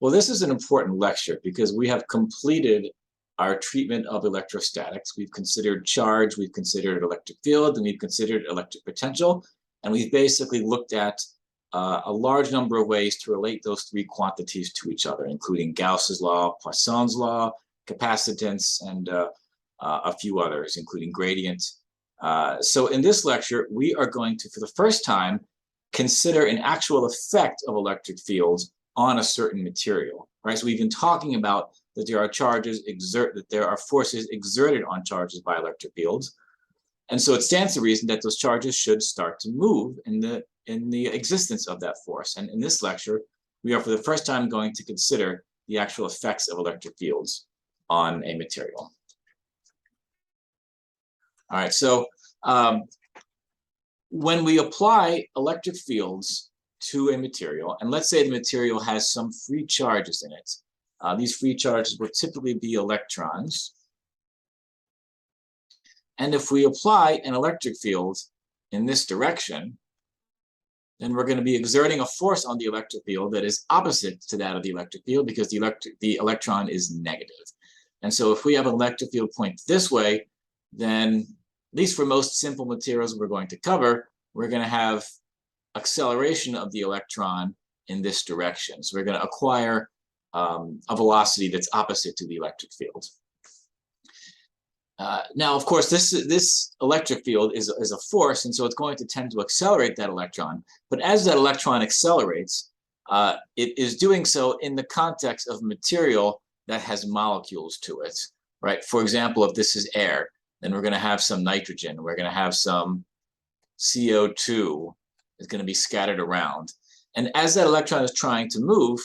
Well, this is an important lecture because we have completed our treatment of electrostatics. We've considered charge, we've considered electric field, and we've considered electric potential. And we've basically looked at a large number of ways to relate those three quantities to each other, including Gauss's law, Poisson's law, capacitance, and a few others, including gradient. So in this lecture, we are going to, for the first time, consider an actual effect of electric fields on a certain material, right? So we've been talking about that there are that there are forces exerted on charges by electric fields. And so it stands to reason that those charges should start to move in the existence of that force. And in this lecture, we are for the first time going to consider the actual effects of electric fields on a material. All right, so when we apply electric fields to a material, and let's say the material has some free charges in it. These free charges will typically be electrons. And if we apply an electric field in this direction, then we're going to be exerting a force on the electric field that is opposite to that of the electric field because the electron is negative. And so if we have an electric field point this way, then at least for most simple materials we're going to cover, we're going to have acceleration of the electron in this direction. So we're going to acquire a velocity that's opposite to the electric field. Now, of course, this electric field is a force, and so it's going to tend to accelerate that electron. But as that electron accelerates, it is doing so in the context of material that has molecules to it, right? For example, if this is air, then we're going to have some nitrogen. We're going to have some CO2 is going to be scattered around. And as that electron is trying to move,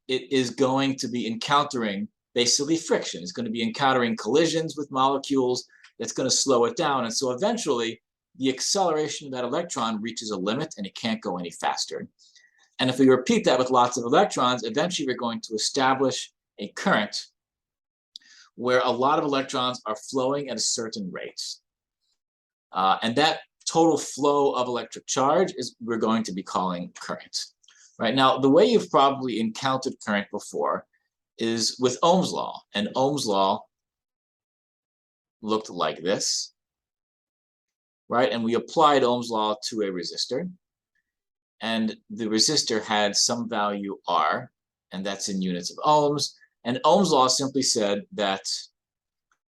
it is going to be encountering basically friction. It's going to be encountering collisions with molecules that's going to slow it down. And so eventually, the acceleration of that electron reaches a limit and it can't go any faster. And if we repeat that with lots of electrons, eventually we're going to establish a current where a lot of electrons are flowing at a certain rate. And that total flow of electric charge is we're going to be calling current. Right now, the way you've probably encountered current before is with Ohm's law. And Ohm's law looked like this, right? And we applied Ohm's law to a resistor. And the resistor had some value R, and that's in units of ohms. And Ohm's law simply said that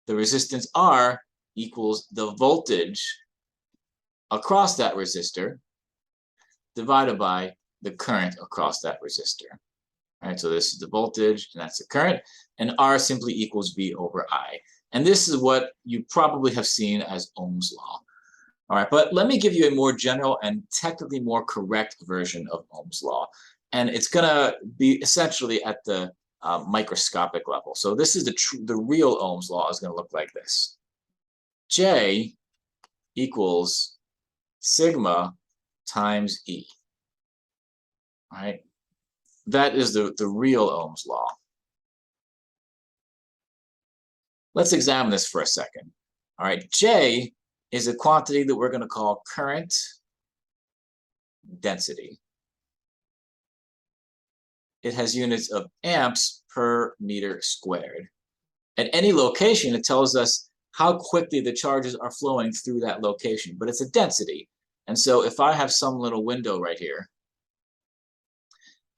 the resistance R equals the voltage across that resistor divided by the current across that resistor. All right, so this is the voltage, and that's the current, and R simply equals V over I. And this is what you probably have seen as Ohm's law. All right, but let me give you a more general and technically more correct version of Ohm's law. And it's going to be essentially at the microscopic level. So this is the real Ohm's law is going to look like this. J equals sigma times E. All right, that is the real Ohm's law. Let's examine this for a second. All right, J is a quantity that we're going to call current density. It has units of amps per meter squared. At any location, it tells us how quickly the charges are flowing through that location, but it's a density. And so if I have some little window right here,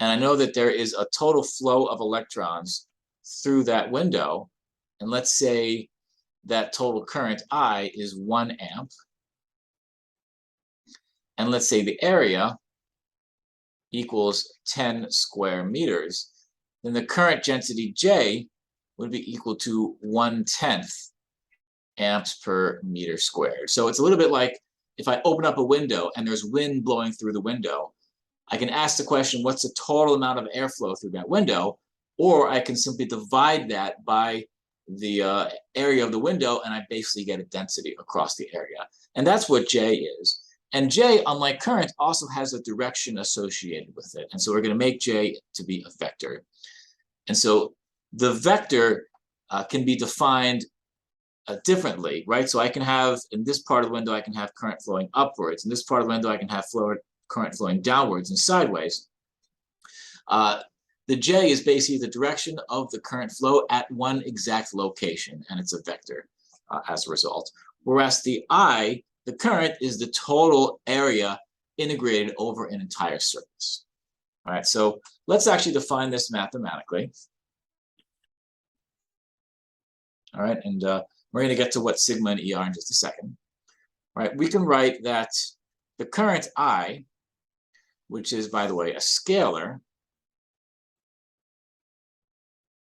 and I know that there is a total flow of electrons through that window, and let's say that total current I is 1 amp, and let's say the area equals 10 square meters, then the current density J would be equal to 1/10 amps per meter squared. So it's a little bit like if I open up a window and there's wind blowing through the window, I can ask the question, what's the total amount of airflow through that window? Or I can simply divide that by the area of the window, and I basically get a density across the area. And that's what J is. And J, unlike current, also has a direction associated with it. And so we're going to make J to be a vector. And so the vector can be defined differently, right? So I can have, in this part of the window, I can have current flowing upwards. In this part of the window, I can have current flowing downwards and sideways. The J is basically the direction of the current flow at one exact location, and it's a vector as a result. Whereas the I, the current, is the total area integrated over an entire surface. All right, so let's actually define this mathematically. All right, and we're going to get to what sigma and E are in just a second. All right, we can write that the current I, which is, by the way, a scalar,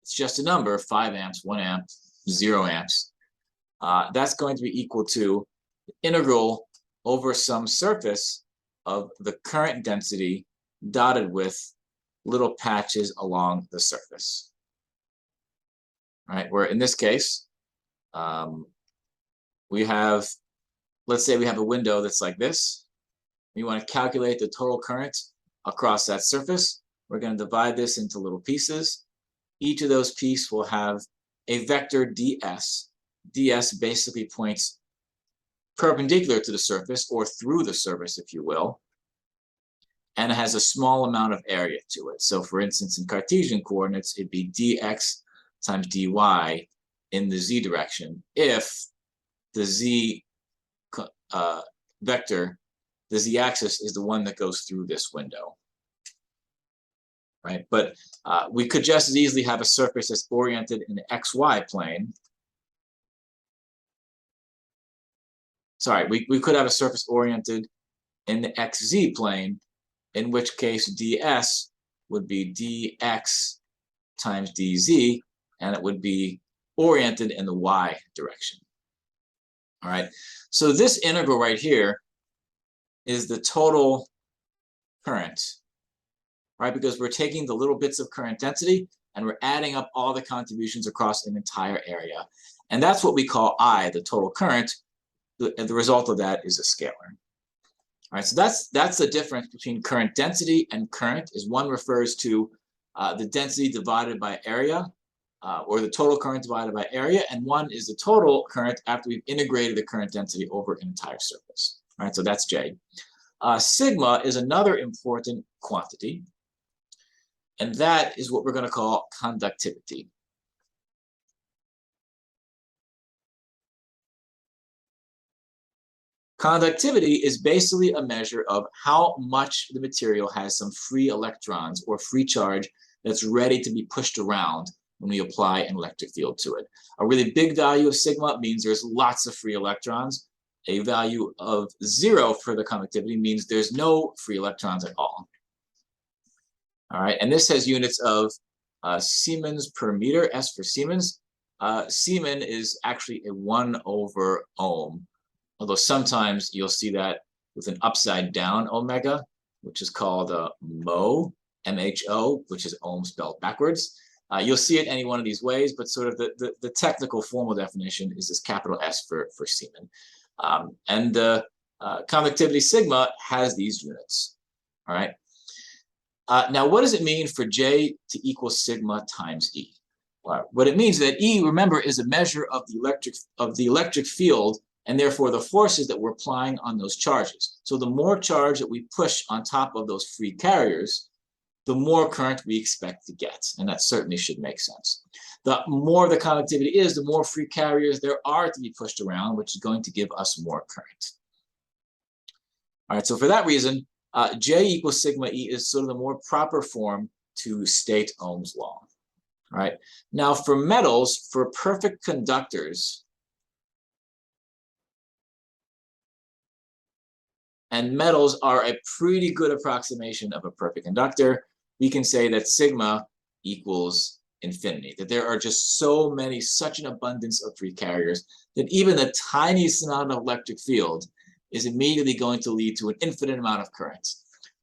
it's just a number, 5 amps, 1 amp, 0 amps. That's going to be equal to the integral over some surface of the current density dotted with little patches along the surface. All right, where in this case, we have, let's say we have a window that's like this. We want to calculate the total current across that surface. We're going to divide this into little pieces. Each of those pieces will have a vector ds. ds basically points perpendicular to the surface, or through the surface, if you will, and it has a small amount of area to it. So for instance, in Cartesian coordinates, it'd be dx times dy in the z direction if the z vector, the z-axis, is the one that goes through this window. Right? But we could just as easily have a surface that's oriented in the xy plane. Sorry, we could have a surface oriented in the xz plane, in which case ds would be dx times dz, and it would be oriented in the y direction. All right, so this integral right here is the total current, right? Because we're taking the little bits of current density and we're adding up all the contributions across an entire area. And that's what we call I, the total current. And the result of that is a scalar. All right, so that's the difference between current density and current, is one refers to the density divided by area, or the total current divided by area, and one is the total current after we've integrated the current density over an entire surface. All right, so that's J. Sigma is another important quantity, and that is what we're going to call conductivity. Conductivity is basically a measure of how much the material has some free electrons or free charge that's ready to be pushed around when we apply an electric field to it. A really big value of sigma means there's lots of free electrons. A value of 0 for the conductivity means there's no free electrons at all. All right, and this has units of Siemens per meter, S for Siemens. Siemens is actually a 1/ohm, although sometimes you'll see that with an upside down omega, which is called mho, M-H-O, which is ohm spelled backwards. You'll see it any one of these ways, but sort of the technical formal definition is this capital S for Siemens. And the conductivity sigma has these units. All right. Now, what does it mean for J to equal sigma times E? Well, what it means is that E, remember, is a measure of the electric field, and therefore the forces that we're applying on those charges. So the more charge that we push on top of those free carriers, the more current we expect to get, and that certainly should make sense. The more the conductivity is, the more free carriers there are to be pushed around, which is going to give us more current. All right, so for that reason, J equals sigma E is sort of the more proper form to state Ohm's law. All right, now for metals, for perfect conductors, and metals are a pretty good approximation of a perfect conductor, we can say that sigma equals infinity, that there are just so many, such an abundance of free carriers that even the tiniest amount of electric field is immediately going to lead to an infinite amount of current,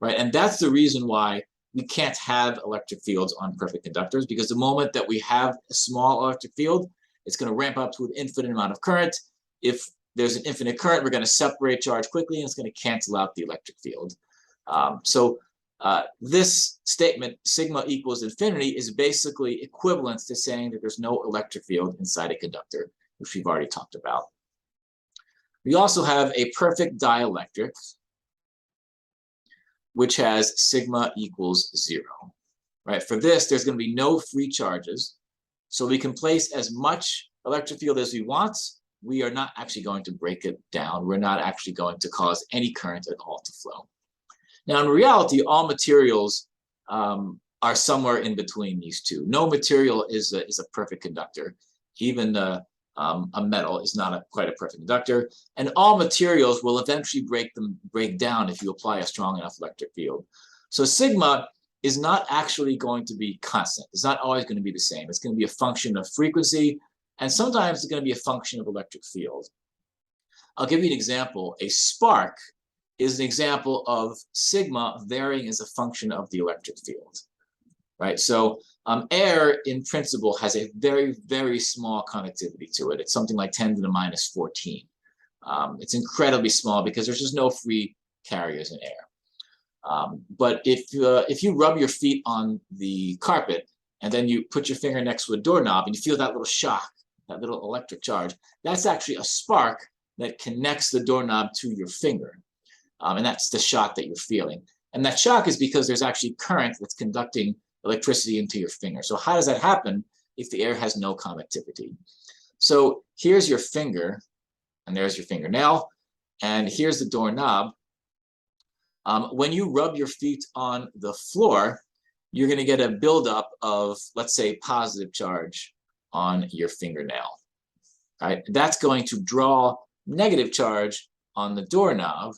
right? And that's the reason why we can't have electric fields on perfect conductors, because the moment that we have a small electric field, it's going to ramp up to an infinite amount of current. If there's an infinite current, we're going to separate charge quickly, and it's going to cancel out the electric field. This statement, sigma equals infinity, is basically equivalent to saying that there's no electric field inside a conductor, which we've already talked about. We also have a perfect dielectric, which has sigma equals 0. right? For this, there's going to be no free charges. So we can place as much electric field as we want. We are not actually going to break it down. We're not actually going to cause any current at all to flow. Now, in reality, all materials are somewhere in between these two. No material is a perfect conductor. Even a metal is not quite a perfect conductor. And all materials will eventually break down if you apply a strong enough electric field. So sigma is not actually going to be constant. It's not always going to be the same. It's going to be a function of frequency, and sometimes it's going to be a function of electric field. I'll give you an example. A spark is an example of sigma varying as a function of the electric field, right? So air, in principle, has a very, very small conductivity to it. It's something like 10 to the minus 14. It's incredibly small because there's just no free carriers in air. But if you rub your feet on the carpet and then you put your finger next to a doorknob and you feel that little shock, that little electric charge, that's actually a spark that connects the doorknob to your finger. And that's the shock that you're feeling. And that shock is because there's actually current that's conducting electricity into your finger. So how does that happen if the air has no conductivity? So here's your finger, and there's your fingernail, and here's the doorknob. When you rub your feet on the floor, you're going to get a buildup of, let's say, positive charge on your fingernail. Right? That's going to draw negative charge on the doorknob.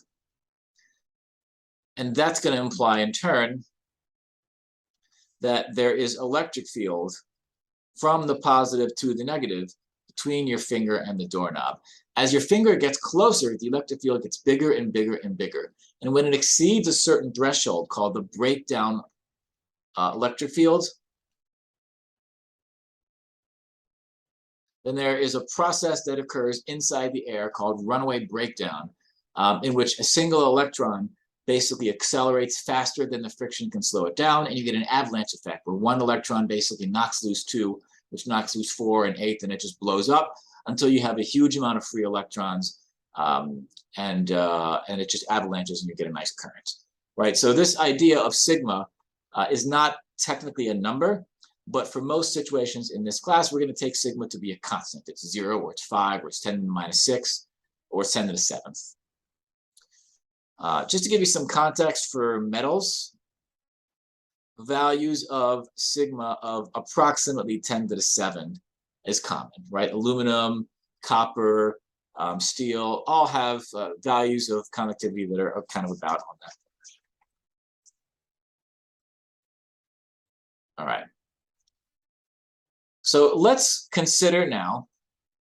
And that's going to imply, in turn, that there is electric field from the positive to the negative between your finger and the doorknob. As your finger gets closer, the electric field gets bigger and bigger and bigger. And when it exceeds a certain threshold called the breakdown electric field, then there is a process that occurs inside the air called runaway breakdown, in which a single electron basically accelerates faster than the friction can slow it down, and you get an avalanche effect where one electron basically knocks loose two, which knocks loose 4 and 8, and it just blows up until you have a huge amount of free electrons, and it just avalanches and you get a nice current, right? So this idea of sigma is not technically a number, but for most situations in this class, we're going to take sigma to be a constant. It's 0, or it's 5, or it's 10 to the minus 6, or it's 10 to the 7th. Just to give you some context for metals, values of sigma of approximately 10 to the 7 is common, right? Aluminum, copper, steel, all have values of conductivity that are kind of about on that. All right. So let's consider now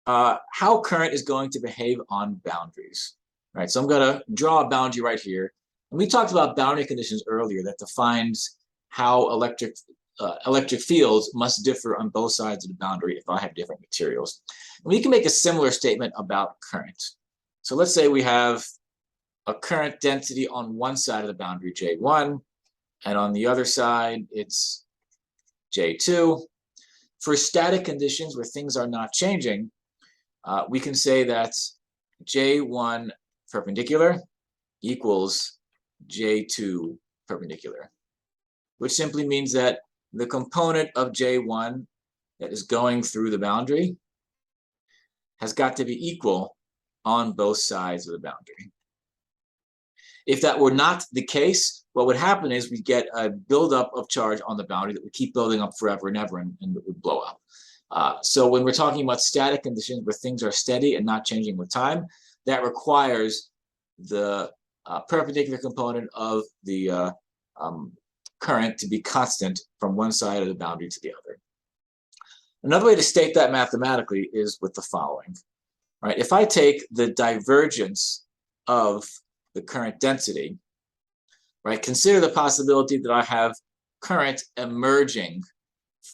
how current is going to behave on boundaries. Right, so I'm going to draw a boundary right here. And we talked about boundary conditions earlier that defines how electric fields must differ on both sides of the boundary if I have different materials. And we can make a similar statement about current. So let's say we have a current density on one side of the boundary, J1, and on the other side, it's J2. For static conditions where things are not changing, we can say that J1 perpendicular equals J2 perpendicular, which simply means that the component of J1 that is going through the boundary has got to be equal on both sides of the boundary. If that were not the case, what would happen is we get a buildup of charge on the boundary that would keep building up forever and ever, and it would blow up. So when we're talking about static conditions where things are steady and not changing with time, that requires the perpendicular component of the current to be constant from one side of the boundary to the other. Another way to state that mathematically is with the following. Right? If I take the divergence of the current density, right, consider the possibility that I have current emerging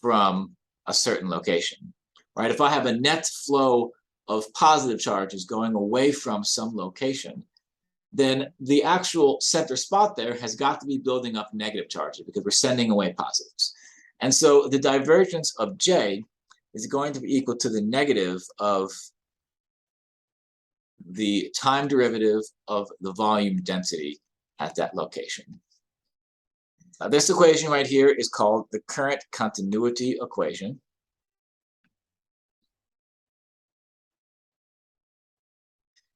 from a certain location. Right? If I have a net flow of positive charges going away from some location, then the actual center spot there has got to be building up negative charges because we're sending away positives. And so the divergence of J is going to be equal to the negative of the time derivative of the volume density at that location. This equation right here is called the current continuity equation.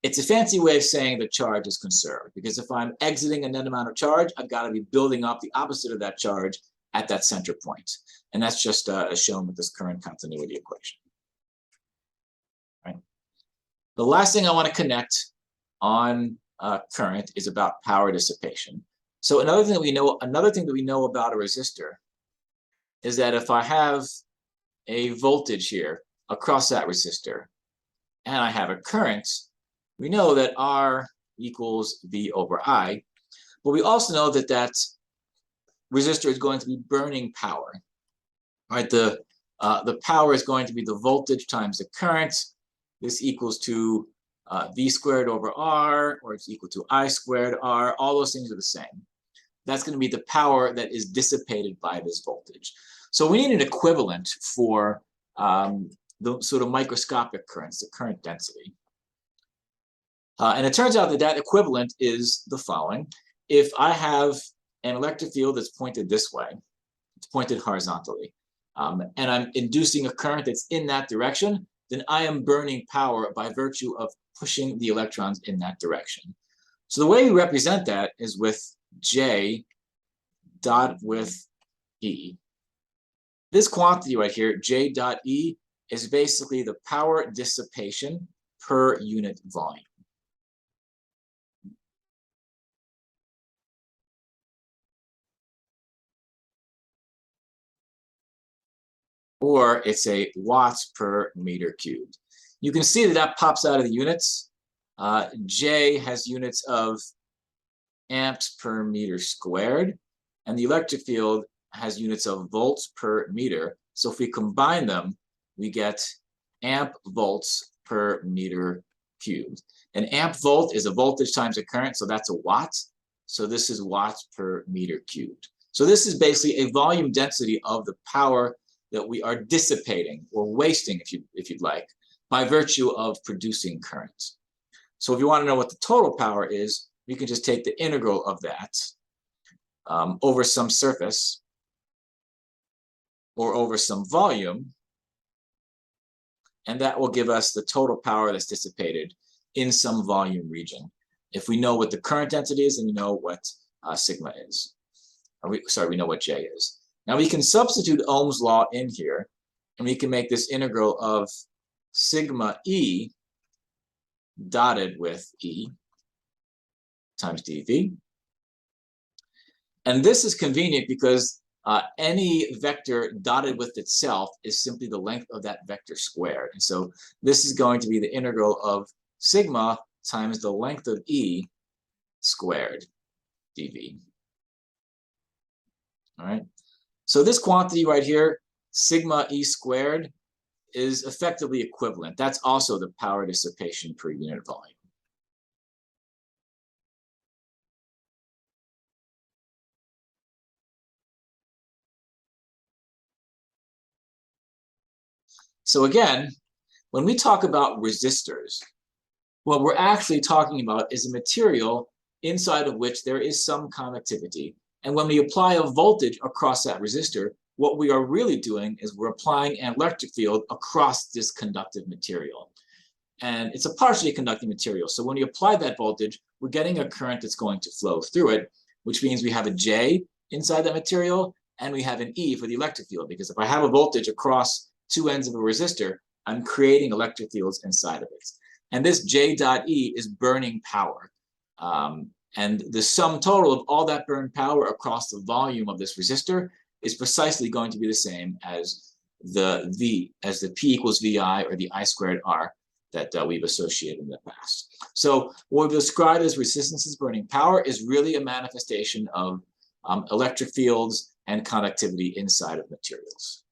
It's a fancy way of saying the charge is conserved, because if I'm exiting a net amount of charge, I've got to be building up the opposite of that charge at that center point. And that's just shown with this current continuity equation. Right? The last thing I want to connect on current is about power dissipation. So another thing that we know about a resistor is that if I have a voltage here across that resistor and I have a current, we know that R equals V over I, but we also know that that resistor is going to be burning power. Right? The power is going to be the voltage times the current. This equals to V squared over R, or it's equal to I squared R. All those things are the same. That's going to be the power that is dissipated by this voltage. So we need an equivalent for the sort of microscopic currents, the current density. And it turns out that that equivalent is the following. If I have an electric field that's pointed this way, it's pointed horizontally, and I'm inducing a current that's in that direction, then I am burning power by virtue of pushing the electrons in that direction. So the way we represent that is with J dot with E. This quantity right here, J dot E, is basically the power dissipation per unit volume. Or it's a watts per meter cubed. You can see that that pops out of the units. J has units of amps per meter squared, and the electric field has units of volts per meter. So if we combine them, we get amp volts per meter cubed. An amp volt is a voltage times a current, so that's a watt. So this is watts per meter cubed. So this is basically a volume density of the power that we are dissipating or wasting, if you'd like, by virtue of producing current. So if you want to know what the total power is, you can just take the integral of that over some surface or over some volume, and that will give us the total power that's dissipated in some volume region. If we know what the current density is, then we know what sigma is. We know what J is. Now we can substitute Ohm's law in here, and we can make this integral of sigma E dotted with E times dV. And this is convenient because any vector dotted with itself is simply the length of that vector squared. And so this is going to be the integral of sigma times the length of E squared dV. All right. So this quantity right here, sigma E squared, is effectively equivalent. That's also the power dissipation per unit volume. So again, when we talk about resistors, what we're actually talking about is a material inside of which there is some conductivity. And when we apply a voltage across that resistor, what we are really doing is we're applying an electric field across this conductive material. And it's a partially conducting material. So when you apply that voltage, we're getting a current that's going to flow through it, which means we have a J inside that material, and we have an E for the electric field. Because if I have a voltage across two ends of a resistor, I'm creating electric fields inside of it. And this J dot E is burning power. And the sum total of all that burned power across the volume of this resistor is precisely going to be the same as the P equals VI, or the I squared R that we've associated in the past. So what we've described as resistance as burning power is really a manifestation of electric fields and conductivity inside of materials.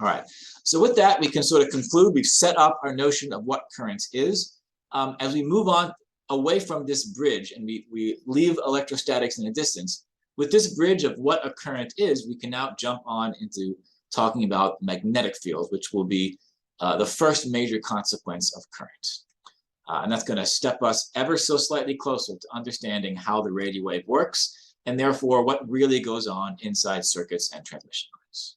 All right, so with that, we can sort of conclude. We've set up our notion of what current is. As we move on away from this bridge and we leave electrostatics in a distance, with this bridge of what a current is, we can now jump on into talking about magnetic fields, which will be the first major consequence of current. And that's going to step us ever so slightly closer to understanding how the radio wave works and therefore what really goes on inside circuits and transmission lines.